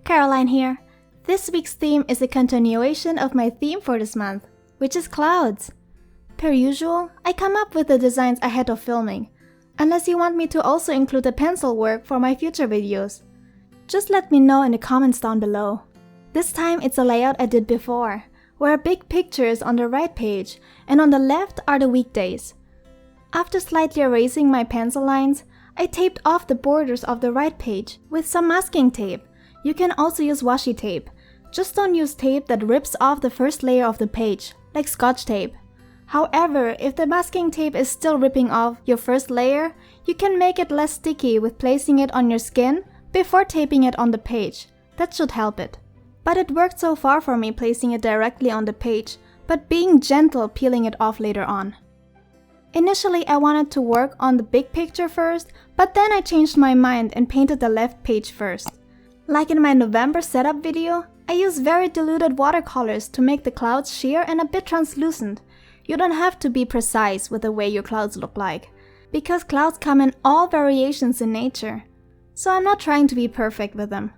Caroline here. This week's theme is a continuation of my theme for this month, which is clouds. Per usual, I come up with the designs ahead of filming, unless you want me to also include the pencil work for my future videos. Just let me know in the comments down below. This time it's a layout I did before, where a big picture is on the right page and on the left are the weekdays. After slightly erasing my pencil lines, I taped off the borders of the right page with some masking tape. You can also use washi tape. Just don't use tape that rips off the first layer of the page, like Scotch tape. However, if the masking tape is still ripping off your first layer, you can make it less sticky with placing it on your skin before taping it on the page. That should help it. But it worked so far for me placing it directly on the page, but being gentle peeling it off later on. Initially I wanted to work on the big picture first, but then I changed my mind and painted the left page first. Like in my November setup video, I use very diluted watercolors to make the clouds sheer and a bit translucent. You don't have to be precise with the way your clouds look like, because clouds come in all variations in nature. So I'm not trying to be perfect with them.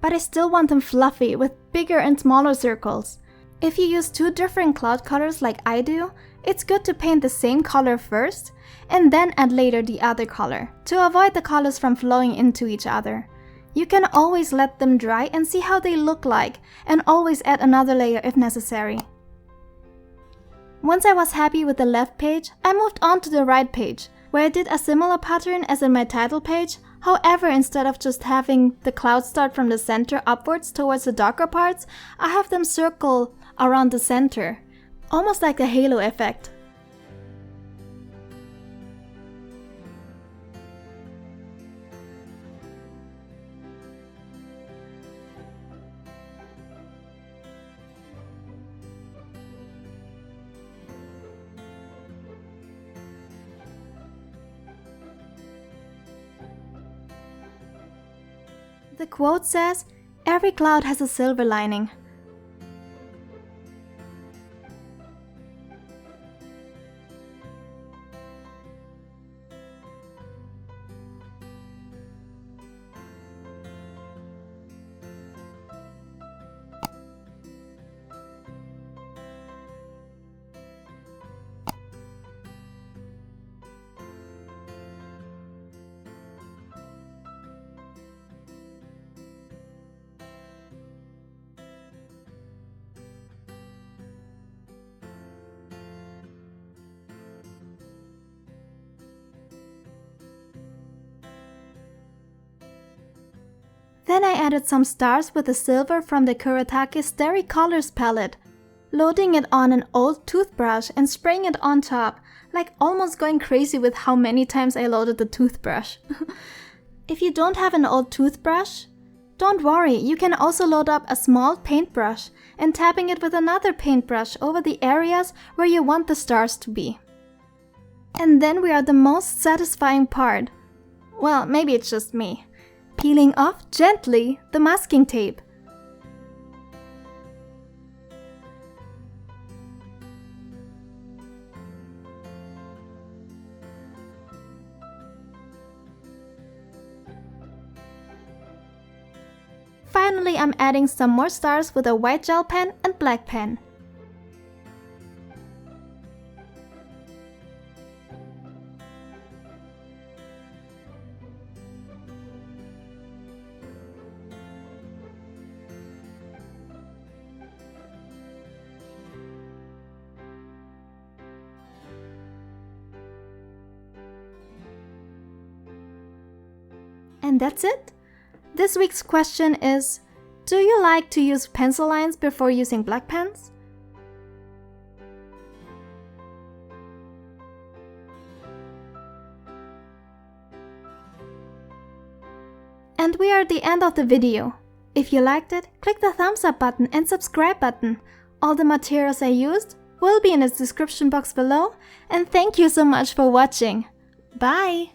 But I still want them fluffy with bigger and smaller circles. If you use two different cloud colors like I do, it's good to paint the same color first and then add later the other color to avoid the colors from flowing into each other. You can always let them dry and see how they look like and always add another layer if necessary. Once I was happy with the left page, I moved on to the right page, where I did a similar pattern as in my title page. However, instead of just having the clouds start from the center upwards towards the darker parts, I have them circle around the center, almost like a halo effect. The quote says, "Every cloud has a silver lining." Then I added some stars with the silver from the Kuretake Starry Colors palette, loading it on an old toothbrush and spraying it on top, like almost going crazy with how many times I loaded the toothbrush. If you don't have an old toothbrush, don't worry, you can also load up a small paintbrush and tapping it with another paintbrush over the areas where you want the stars to be. And then we are the most satisfying part. Well, maybe it's just me. Peeling off gently the masking tape. Finally, I'm adding some more stars with a white gel pen and black pen. And that's it. This week's question is, do you like to use pencil lines before using black pens? And we are at the end of the video. If you liked it, click the thumbs up button and subscribe button. All the materials I used will be in the description box below, and thank you so much for watching. Bye!